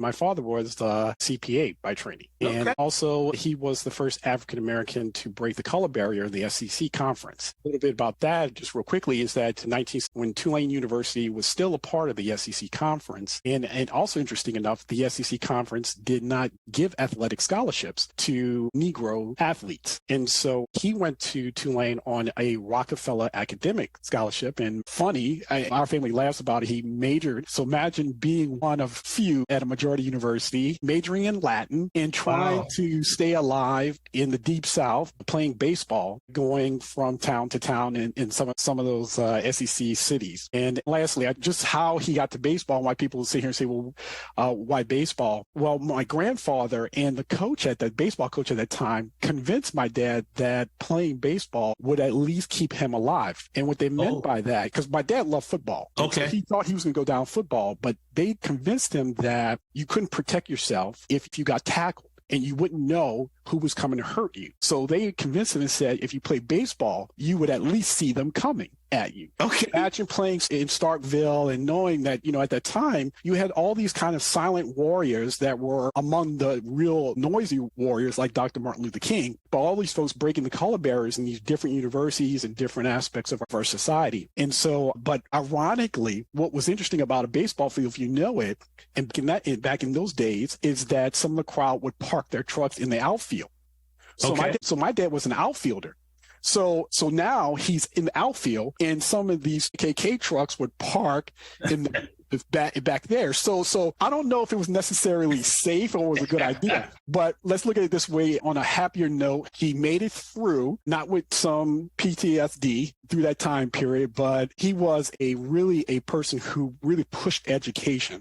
My father was a CPA by training. And also, he was the first African-American to break the color barrier in the SEC conference. A little bit about that, just real quickly, is that when Tulane University was still a part of the SEC conference, and also interesting enough, the SEC conference did not give athletic scholarships to Negro athletes. And so he went to Tulane on a Rockefeller academic scholarship. And funny, our family laughs about it. He majored. So imagine being one of few at a majority university, majoring in Latin and trying to stay alive in the deep South, playing baseball, going from town to town in some of those SEC cities. And lastly, just how he got to baseball, why people sit here and say, well, why baseball? Well, my grandfather and the baseball coach at that time convinced my dad that playing baseball would at least keep him alive. And what they meant by that, because my dad loved football. So he thought he was going to go down football, but they convinced him that you couldn't protect yourself if you got tackled, and you wouldn't know who was coming to hurt you. So they convinced him and said, if you play baseball, you would at least see them coming at you. Imagine playing in Starkville and knowing that, at that time, you had all these kind of silent warriors that were among the real noisy warriors like Dr. Martin Luther King, but all these folks breaking the color barriers in these different universities and different aspects of our society. And so, but ironically, what was interesting about a baseball field, if you know it, and back in those days, is that some of the crowd would park their trucks in the outfield. So my dad was an outfielder. So now he's in the outfield, and some of these KK trucks would park in the back there. So I don't know if it was necessarily safe or was a good idea, but let's look at it this way. On a happier note, he made it through, not with some PTSD through that time period, but he was a person who really pushed education